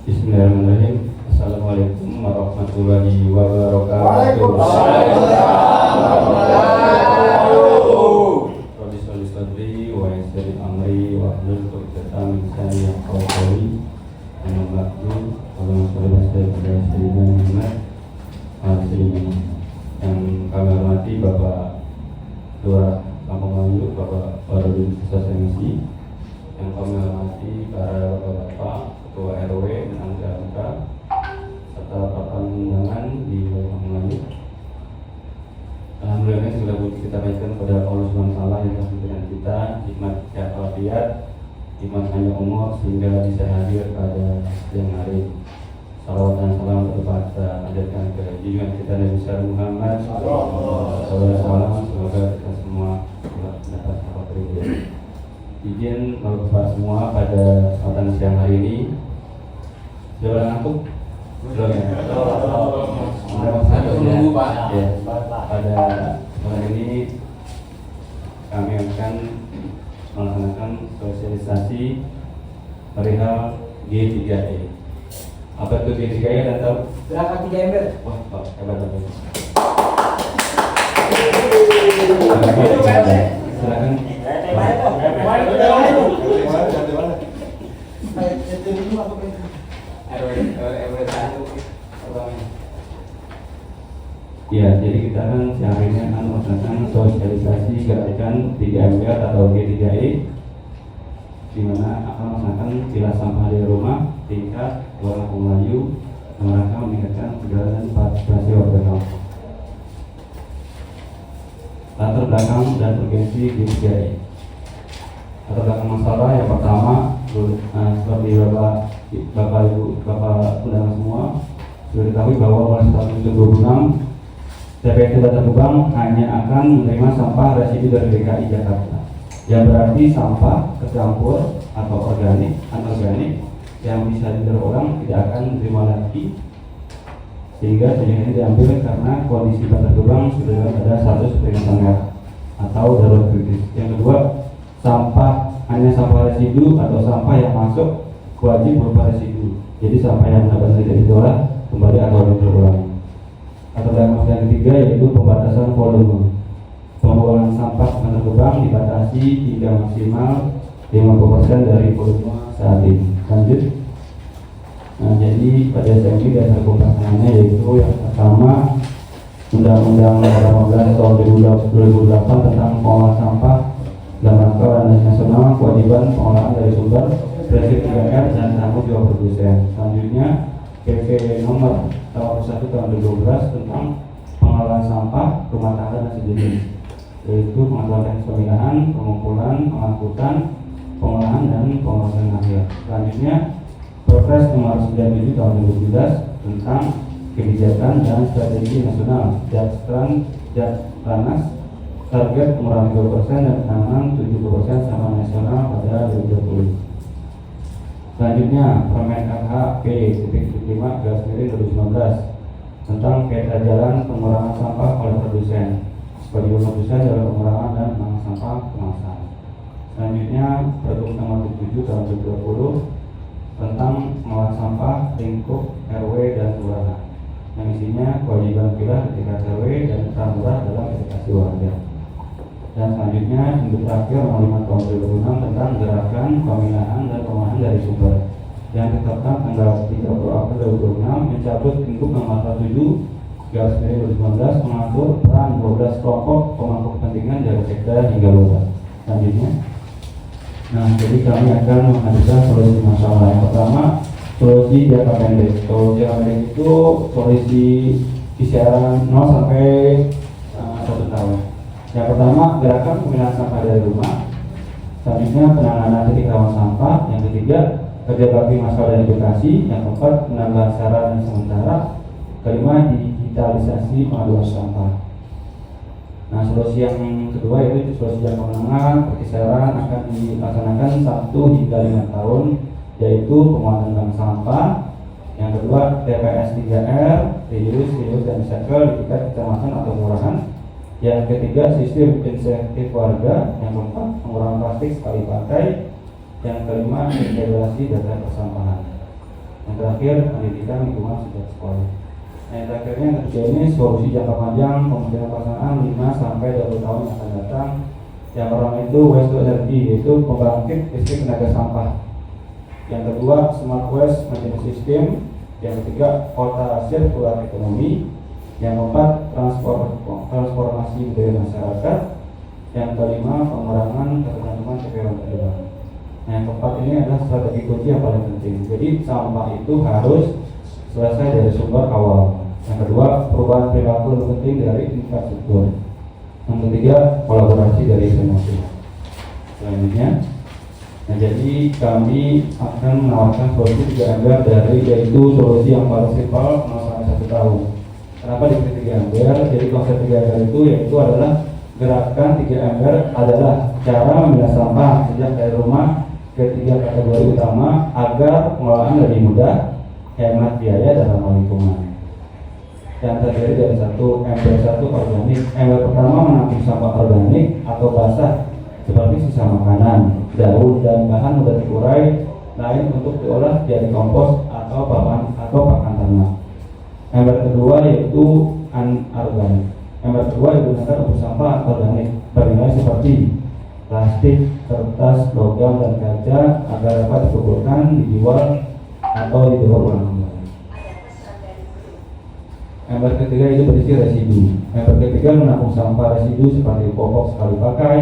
Bismillahirrahmanirrahim. Assalamualaikum warahmatullahi wabarakatuh. Waalaikumsalam. Rabbi sholli sadri wa yassir amri wa hlul 'uqdatam min lisani yafqahu qawli. Amma ba'du. Allahumma sholli wa sallim ala sayyidina Muhammad yang kami hormati Bapak Lurah Kampung Melayu, Bapak Barudin Sasengsi, yang kami hormati para bapak-bapak, ketua RW dan anggota serta para undangan di Kampung Melayu. Alhamdulillah sudah kita bacakan kepada Allah Subhanahu wa taala yang telah memberikan kita hikmat walafiat, hikmat panjang umur sehingga bisa hadir pada siang hari. Salawat dan salam kepada ajarkan ke junjungan kita Nabi besar Muhammad SAW. Semoga kita semua dapat syafaat ridho. Izin Bapak semua pada kesempatan siang hari ini sudah ngantuk? Belum ya? Menunggu Pak. Ya, pada malam ini kami akan melaksanakan sosialisasi perihal G3E. Apa itu G3E dan tahu? Gerakan 3 ember. Wah, Pak, hebat banget. Silakan. Ya, jadi kita akan siang hari ini akan melaksanakan sosialisasi gerakan 3MR atau G3E, di mana akan melaksanakan pilah sampah di rumah tingkat Kelurahan Kampung Melayu dalam rangka meningkatkan kesadaran dan partisipasi warga kampung. Latar belakang dan urgensi G3E. Latar belakang masalah yang pertama, seperti Bapak undangan semua sudah diketahui bahwa mulai tahun 2026 TPS Bantar Gebang hanya akan menerima sampah residu dari DKI Jakarta, yang berarti sampah tercampur atau organik, anorganik yang bisa didaur ulang tidak akan diterima lagi, sehingga tujuan ini diambil karena kondisi Bantar Gebang sudah ada status peringatan merah atau darurat kritis. Yang kedua, hanya sampah residu atau sampah yang masuk wajib berupa residu. Jadi sampah yang dapat tidak diolah kembali atau didaur ulang. Atau dalam yang ketiga yaitu pembatasan volume. Pembuangan sampah Bantar Gebang dibatasi hingga maksimal 50% dari volume saat ini. Lanjut. Nah, jadi pada saat ini dasar pelaksanaannya yaitu yang pertama Undang-Undang Nomor 15 Tahun 2008 tentang pengolahan sampah dalam rangka Organisasi Nasional Kewajiban Pengolahan dari Sumber, Prinsip 3R dan tanggung jawab produsen. Selanjutnya PP Nomor 1 Tahun 2012 tentang pengolahan sampah rumah tangga dan sejenis, yaitu pengaturan teknis pemilahan, pengumpulan, pengangkutan, pengolahan dan pengolahan akhir. Selanjutnya Perpres Nomor 97 Tahun 2017 tentang kebijakan dan strategi nasional Jatranas target pengurangan 20% dan penanganan 70% sama nasional pada 2020. Selanjutnya Permen LH P.5/2019 tentang peta jalan pengurangan sampah oleh produsen, sebagai produsen dalam pengurangan dan penanganan sampah kemasan. Selanjutnya Pergub Nomor 7 Tahun 2020 tentang pengelolaan sampah lingkup RW dan kelurahan, yang isinya kewajiban pilah di tingkat RW dan peran lurah dalam edukasi warga. Dan selanjutnya Induk Terakhir Nomor 5 Tahun 2006 tentang gerakan pemilahan dan pengolahan dari sumber, yang ditetapkan tanggal 30 April 2006 mencabut Induk Nomor 7/2019 mengatur peran 12 kelompok pemangku kepentingan dari sektor hingga lurah. Selanjutnya, nah jadi kami akan menghadirkan solusi masalah. Yang pertama, solusi jangka pendek. Solusi jangka pendek itu solusi kisaran 0 sampai 1 tahun. Yang pertama, gerakan pemilahan sampah dari rumah. Selanjutnya, penanganan titik rawan sampah. Yang ketiga, kerja bakti massal dan edukasi. Yang keempat, penambahan sarana dan sementara. Kelima, digitalisasi pengaduan sampah. Nah, solusi yang kedua yaitu solusi jangka menengah, perkisaran akan dilaksanakan 1 hingga 5 tahun, yaitu penguatan bank sampah. Yang kedua, TPS 3R, reuse dan recycle di tingkat kecamatan atau kelurahan. Yang ketiga, sistem insentif warga. Yang keempat, pengurangan plastik sekali pakai. Yang kelima, integrasi data persampahan. Yang terakhir, pendidikan lingkungan sejak sekolah. Nah, yang terakhirnya yang ketiga ini solusi jangka panjang pembangunan pelaksanaan 5 sampai 20 tahun yang akan datang. Yang pertama itu waste to energy, yaitu pembangkit listrik tenaga sampah. Yang kedua, smart waste management system. Yang ketiga, kota sirkular ekonomi. Yang keempat, transformasi budaya masyarakat. Yang kelima, pengurangan ketergantungan TPA terdepan. Nah, yang keempat ini adalah strategi kunci yang paling penting. Jadi sampah itu harus selesai dari sumber awal. Yang kedua, perubahan perilaku lebih penting dari infrastruktur. Yang ketiga, kolaborasi dari semua pihak. Selanjutnya, nah jadi kami akan menawarkan solusi 3 ampere dari, yaitu solusi yang paling simpel 0 sampai 1 tahun. Kenapa dipilih 3 ampere? Jadi konsep 3 ampere itu yaitu adalah gerakan 3 ampere adalah cara memilah sampah sejak dari rumah ke 3 kategori utama agar pengelolaan lebih mudah, hemat biaya dan ramah lingkungan. Yang terdiri dari 1 ampere 1 organik. Ampere pertama menampung sampah organik atau basah seperti sisa makanan, daun dan bahan mudah terurai lain untuk diolah jadi kompos atau pakan ternak. Ampere kedua yaitu anorganik. Ampere kedua digunakan untuk sampah organik bernilai seperti plastik, kertas, logam dan kaca agar dapat dikumpulkan, dijual atau didaur ulang kembali. Ampere ketiga itu berisi residu. Ampere ketiga menampung sampah residu seperti popok sekali pakai,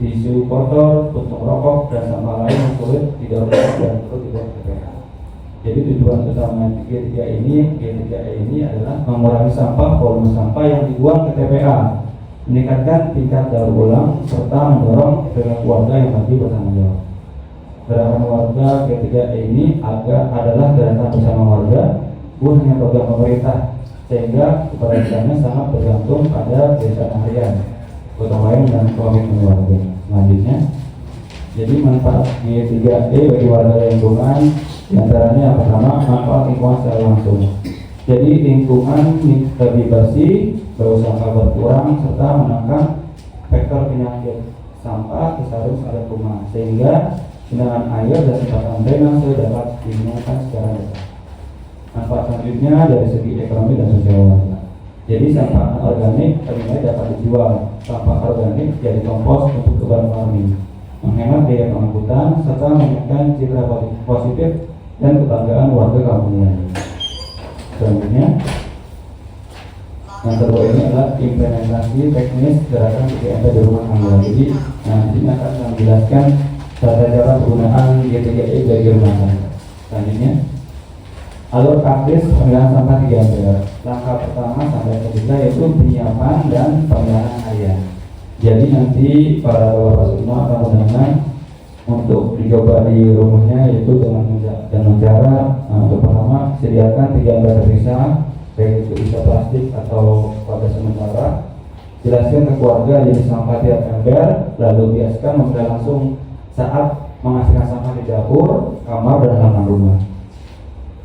tisu kotor, puntung rokok dan sampah lain yang sulit didaur ulang dan perlu dibuang TPA. Jadi tujuan utama G3 ini adalah mengurangi sampah, volume sampah yang dibuang ke TPA, meningkatkan tingkat daur ulang serta mendorong perilaku warga yang lebih bertanggung jawab. Gerakan warga G3 ini adalah gerakan bersama warga, bukan hanya program pemerintah, sehingga keberhasilannya sangat bergantung pada desa harian, gotong royong dan komitmen warga. Selanjutnya, jadi manfaat G3E bagi warga lingkungan diantaranya yang pertama, manfaat lingkungan secara langsung. Jadi lingkungan lebih bersih, bau sampah berkurang serta menekan faktor penyakit sampah ke sarung setiap rumah, sehingga genangan air dan saluran drainase dapat digunakan secara benar. Manfaat selanjutnya dari segi ekonomi dan sosial warga. Jadi sampah organik ternilai dapat dijual, sampah organik jadi kompos untuk kebutuhan farming, menghemat biaya pengangkutan serta meningkatkan citra positif dan kebanggaan warga kampung ini. Selanjutnya, yang kedua ini adalah implementasi teknis gerakan 3 ampere di rumah tangga. Jadi, di sini akan menjelaskan tata cara penggunaan G3E bagi rumah tangga. Selanjutnya, alur praktis pemilahan sampah 3 ampere. Langkah pertama sampai ketiga yaitu penyiapan dan pemilahan area. Jadi nanti para bapak semua akan mendengar untuk dicoba di rumahnya, yaitu dengan cara untuk pertama sediakan 3 ampere terpisah, baik itu bisa plastik atau pada sementara. Jelaskan ke keluarga jenis sampah tiap ember, lalu biasakan memilah langsung saat menghasilkan sampah di dapur, kamar dan halaman rumah.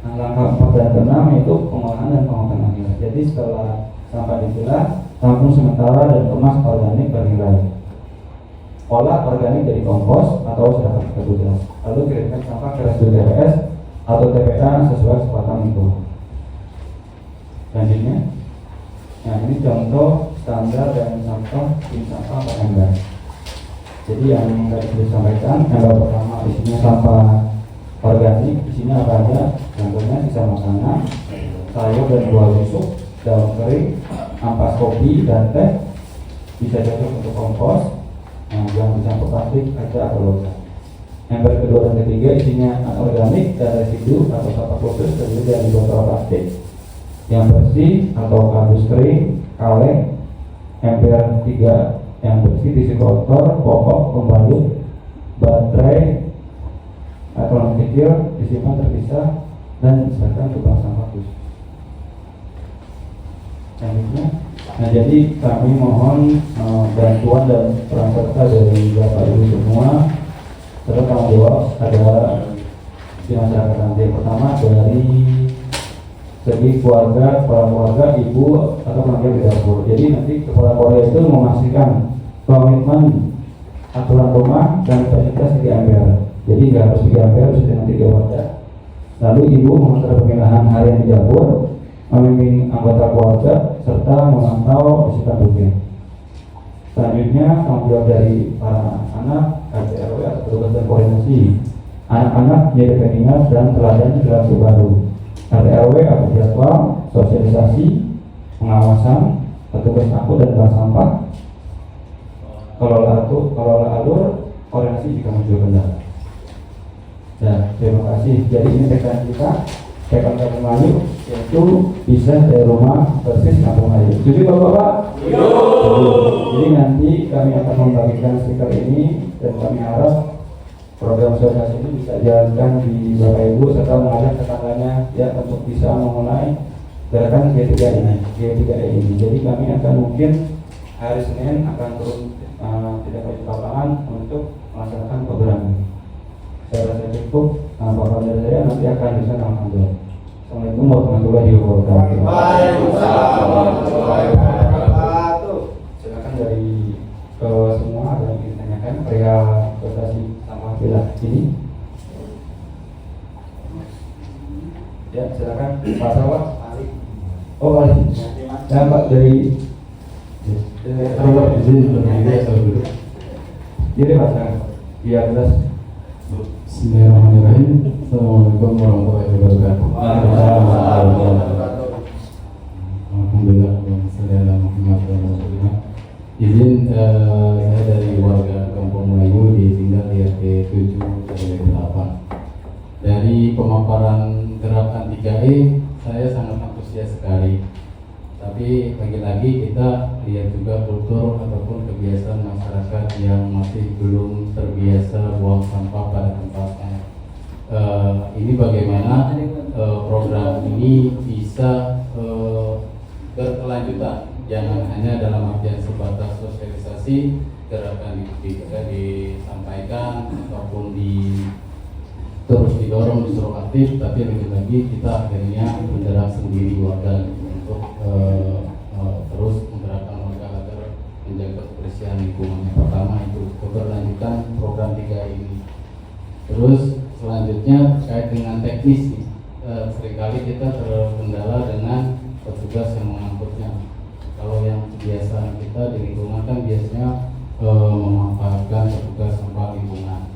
Nah, langkah 4 dan 6 yaitu pengolahan dan pengolahan akhir. Jadi setelah sampah dipilah, tampung sementara dan kemas organik bernilai. Olah organik dari kompos atau sedapat kebutuhan. Lalu kirimkan sampah ke residu TPS atau TPA sesuai kesepakatan itu. Selanjutnya, nah ini contoh standar dan contoh tim sampah per ember. Jadi yang tadi sudah disampaikan, ember pertama isinya sampah organik, isinya apa aja? Contohnya sisa makanan, sayur dan buah busuk, daun kering, ampas kopi dan teh, bisa cocok untuk kompos. Nah, jangan dicampur plastik, kaca atau logam. Ember kedua dan ketiga isinya anorganik dan residu atau sampah khusus terdiri dari botol plastik yang bersih atau kardus kering, kaleng. Ember 3 yang bersih tisu kotor, popok, pembalut, baterai atau yang kecil disimpan terpisah dan diserahkan ke bank sampah khusus. Selanjutnya, nah jadi kami mohon bantuan dan peran serta dari Bapak Ibu semua serta tanggung jawab ada di masyarakat nanti. Yang pertama dari segi keluarga, kepala keluarga, ibu atau tenaga di dapur. Jadi nanti kepala keluarga itu memastikan komitmen aturan rumah dan kapasitas 3 ampere. Jadi nggak harus 3 ampere, sudah nanti keluarga Lalu ibu mengatur pemilahan harian di dapur, membimbing anggota keluarga, serta memantau isi tanduknya. Selanjutnya, tanggung jawab dari para anak, RT RW atau petugas dan koordinasi. Anak-anak menjadi pengingat dan teladan perilaku baru. RT RW atau jadwal, sosialisasi, pengawasan, petugas angkut dan bank sampah, kelola alur, koordinasi jika muncul kendala. Ya, terima kasih. Jadi ini rekan kita, rekan Kampung Melayu, yaitu bisa dari rumah persis Kampung Melayu. Jadi Bapak-bapak, jadi nanti kami akan membagikan stiker ini dan kami harap program sosial ini bisa jalankan di Bapak Ibu serta mengajak tetangganya ya untuk bisa memulai gerakan G3 ini. Jadi kami akan mungkin hari Senin akan turun tidak di lapangan untuk melaksanakan program ini. Saya rasa cukup. Bapak dari saya nanti akan bisa mengambil. Assalamualaikum warahmatullahi wabarakatuh. Waalaikumsalam warahmatullahi wabarakatuh. Silakan dari semua ada yang ingin ditanyakan perihal prestasi sama bila ini. Ya silakan Pak Sawat. Oh Ali. Ya Pak dari. Izin berdiri atau duduk. Jadi Pak Sawat. Biar jelas. Bismillahirrahmanirrahim. Assalamualaikum warahmatullahi wabarakatuh. Alhamdulillah. Izin saya dari warga Kampung Melayu tinggal di RT 7 RW 8. Dari pemaparan gerakan 3E saya sangat antusias sekali. Tapi lagi-lagi kita lihat juga kultur ataupun kebiasaan masyarakat yang masih belum terbiasa buang sampah pada tempatnya. Ini bagaimana program ini bisa berkelanjutan, jangan hanya dalam artian sebatas sosialisasi, gerakan disampaikan ataupun terus didorong disuruh aktif, tapi lebih lagi kita akhirnya bergerak sendiri warga untuk terus menggerakkan warga agar menjaga kebersihan lingkungan. Yang pertama itu keberlanjutan program 3 ini. Terus selanjutnya terkait dengan teknis, seringkali kita terkendala dengan petugas yang mengangkutnya. Kalau yang kebiasaan kita di lingkungan kan biasanya memanfaatkan petugas sampah lingkungan.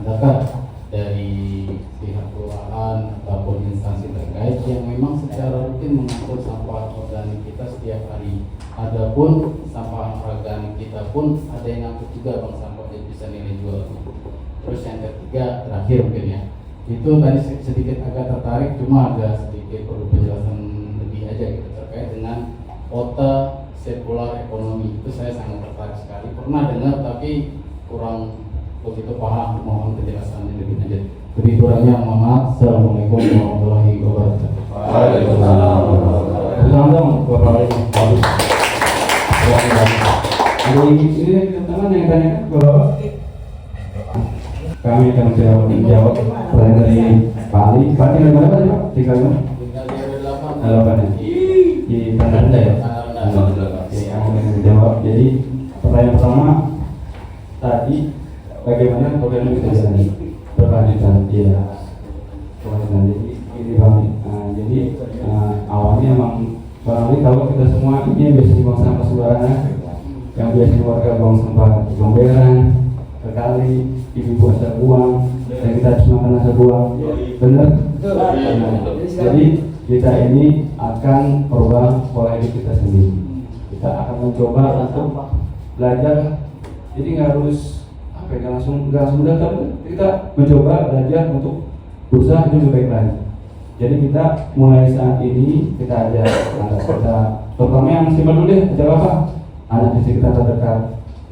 Adakah dari pihak kelurahan ataupun instansi terkait yang memang secara rutin mengangkut sampah organik kita setiap hari? Adapun sampah organik kita pun ada yang ngangkut juga bang, sampah yang bisa nilai jual. Terus yang ketiga terakhir mungkin ya, itu tadi sedikit agak tertarik, cuma agak sedikit perlu penjelasan lebih aja gitu terkait dengan otak sirkular ekonomi. Itu saya sangat tertarik sekali, pernah dengar tapi kurang begitu paham, mohon penjelasannya lebih lanjut. Lebih kurangnya mohon maaf. Assalamualaikum warahmatullahi wabarakatuh. Waalaikumsalam warahmatullahi wabarakatuh. Ini teman-teman yang tanyakan bahwa kami akan menjawab pertanyaan dari Pak Ali. Pak Ali dari mana Pak? Di Kalimantan? Tinggal di RW 8. Di Tananda ya? Oke, kami akan menjawab. Jadi pertanyaan pertama tadi, bagaimana program ini bisa jalan berkelanjutan? Iya, berkelanjutan. Jadi ini bang, jadi awalnya emang barangkali kalau kita semua ini biasa buang sampah sembarangan, yang biasanya warga buang sampah di gomberan, ke kali, ibu asal buang, dan kita cuma kena asal buang, benar? Jadi kita ini akan merubah pola hidup kita sendiri. Kita akan mencoba untuk belajar. Jadi nggak harus nggak langsung datang, kita mencoba belajar untuk berusaha hidup lebih baik lagi. Jadi kita mulai saat ini kita ajak anak kita, terutama yang simpel dulu deh, ajak apa? Anak istri kita terdekat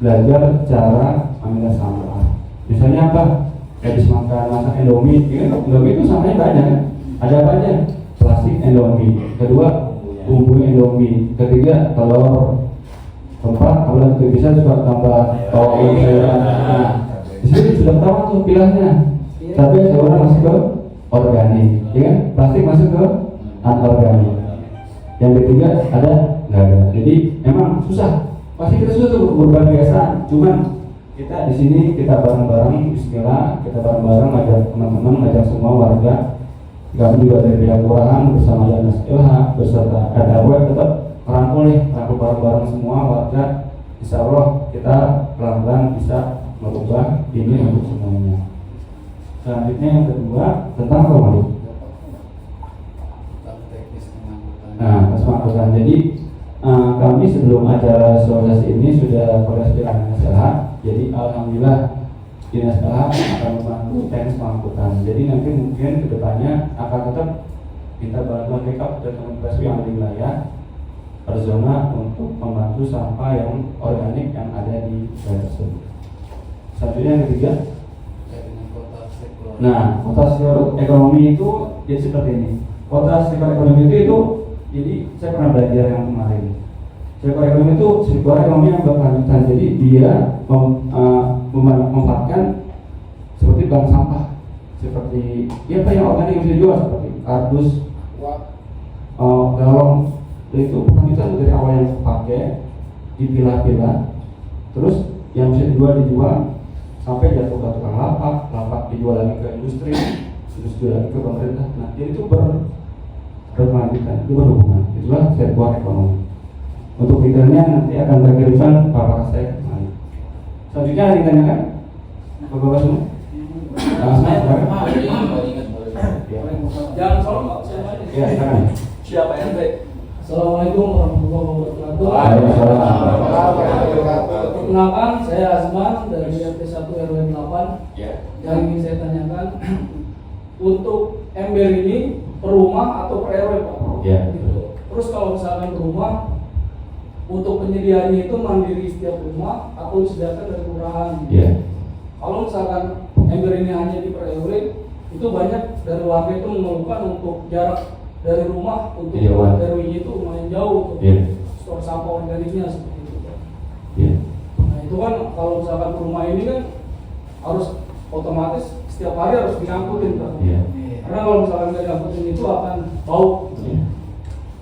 belajar cara memilah sampah. Misalnya apa? Habis masak Indomie, Indomie itu sampahnya banyak kan? Ada apa aja? Plastik Indomie. Kedua, bumbu Indomie. Ketiga, telur. Keempat, kalau itu bisa juga tambah topping sayuran. Nah, di sini sudah pertama tuh pilahnya. Tapi sayuran masih ke organik, ya kan? Plastik masuk ke anorganik. Yang ketiga ada nggak ada. Jadi memang susah. Pasti kita susah tuh berubah kebiasaan. Cuman kita di sini kita bareng-bareng, Bismillah, kita bareng-bareng ngajak teman-teman, ngajak semua warga Kami juga dari pihak kelurahan bersama Dinas LH beserta RW tetap merangkul bareng-bareng semua warga. Insya Allah kita pelan-pelan bisa merubah ini untuk semuanya. Selanjutnya yang kedua tentang apa, Mari? Nah, kesepakatan. Jadi kami sebelum acara sosialisasi ini sudah koordinasi dengan Dinas LH. Jadi alhamdulillah Dinas LH akan membantu teknis pengangkutan. Jadi nanti mungkin kedepannya akan tetap minta bantuan backup dari teman PSU yang ada di wilayah per zona untuk membantu sampah yang organik yang ada di wilayah tersebut. Selanjutnya yang ketiga, nah kota sirkular ekonomi itu jadi seperti ini. Kota sirkular ekonomi itu jadi saya pernah belajar yang kemarin. Sirkular ekonomi itu sirkular ekonomi yang berkelanjutan. Jadi dia memanfaatkan seperti bank sampah, seperti ya apa yang organik bisa dijual seperti kardus, galon. Itu kelanjutan dari awal yang dipakai dipilah-pilah, terus yang bisa dijual sampai jatuh ke tukang lapak dijual lagi ke industri, terus dijual lagi ke pemerintah. Nah, jadi itu berkelanjutan, itu berhubungan. Itulah sirkular ekonomi. Untuk detailnya nanti akan terkirimkan Bapak saya kembali. Selanjutnya ada ditanyakan Bapak semua. Jangan salah Pak. Ya, silakan. Siapa yang baik? Assalamualaikum warahmatullahi wabarakatuh. Perkenalkan, saya Azman dari RT 1 RW 8. Yang ingin saya tanyakan, untuk ember ini per rumah atau per RW, Pak? Ya. Gitu. Terus kalau misalkan per rumah, untuk penyediaannya itu mandiri setiap rumah atau disediakan dari kelurahan? Ya. Kalau misalkan ember ini hanya di per RW, itu banyak dari warga itu mengeluhkan untuk jarak dari rumah untuk RW-nya itu lumayan jauh untuk stor sampah organiknya seperti itu. Nah itu kan kalau misalkan rumah ini kan harus otomatis setiap hari harus diangkutin kan. Karena kalau misalkan nggak diangkutin itu akan bau.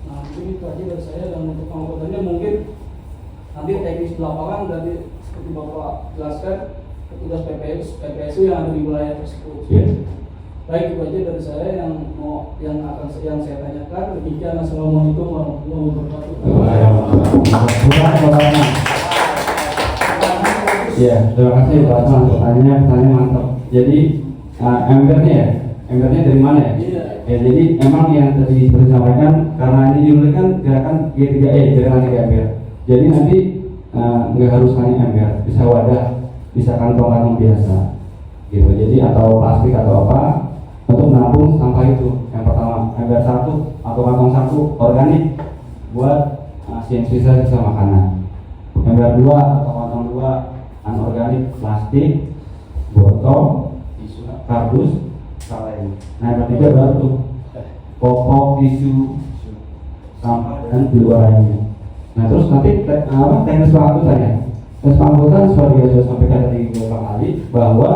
Nah itu aja dari saya, dan untuk pengangkutannya mungkin nanti teknis di lapangan nanti seperti Bapak jelaskan petugas PPSU yang ada di wilayah tersebut. Baik, itu aja dari saya yang saya tanyakan. Demikian, assalamualaikum warahmatullahi wabarakatuh. Ya, terima kasih Pak Asman. Pertanyaan mantap. Jadi embernya dari mana ya? Ya, jadi emang yang tadi seperti disampaikan, karena ini judulnya kan gerakan G3E, gerakan 3 ember. Jadi nanti nggak harus hanya ember, bisa wadah, bisa kantong-kantong biasa, gitu. Jadi atau plastik atau apa untuk menampung sampah itu. Yang pertama ember 1 atau kantong 1 organik buat sisa makanan. Ember 2 atau kantong 2 anorganik plastik, botol, tisu, kardus, kaleng. Nah yang ketiga baru tuh popok, tisu, sampah dan di luar lainnya. Nah terus nanti teknis pengangkutan ya. Teknis pengangkutan seperti yang saya sampaikan tadi beberapa kali bahwa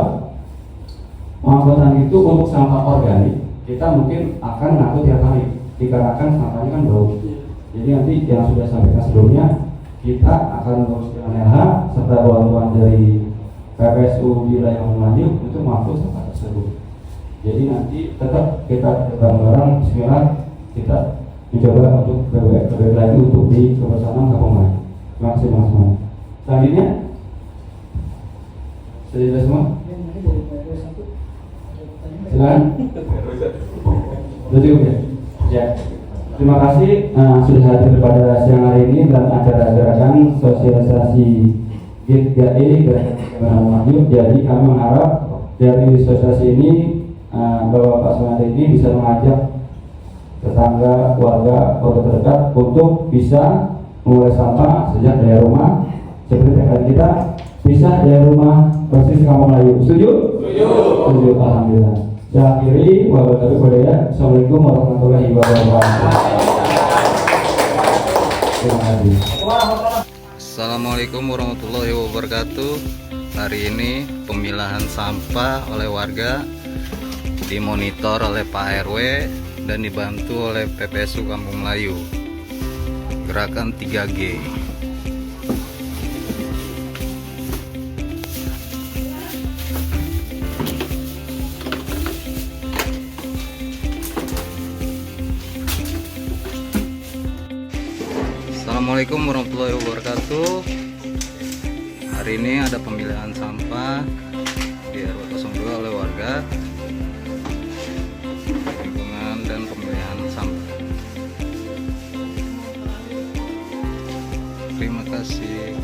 pengangkutan itu untuk sampah organik kita mungkin akan ngangkut tiap hari dikarenakan sampahnya kan bau. Jadi nanti yang sudah sampaikan sebelumnya kita akan terus dengan LH serta bantuan dari PPSU wilayah Melayu untuk mengangkut sampah tersebut. Jadi nanti tetap kita bareng-bareng Bismillah kita mencoba untuk berbaik lagi untuk di kebersamaan Kampung Melayu. Terima kasih Mas Mas. Selanjutnya sudah semua? Silakan. Sudah cukup ya? Ya. Terima kasih sudah hadir pada siang hari ini dalam acara gerakan sosialisasi G3E gerakan maju. Jadi kami mengharap dari sosialisasi ini Bapak Sumadi ini bisa mengajak tetangga, warga terdekat untuk bisa mengurai sampah sejak dari rumah. Seperti tekad kita bisa dari rumah bersih Kampung Melayu. Setuju? Setuju. Alhamdulillah. Saya akhiri, Assalamualaikum warahmatullahi wabarakatuh. Terima kasih. Assalamualaikum warahmatullahi wabarakatuh. Hari ini pemilahan sampah oleh warga dimonitor oleh Pak RW dan dibantu oleh PPSU Kampung Melayu. Gerakan 3G. Assalamualaikum warahmatullahi wabarakatuh. Hari ini ada pemilihan sampah di RW 02 oleh warga lingkungan dan pemilihan sampah. Terima kasih.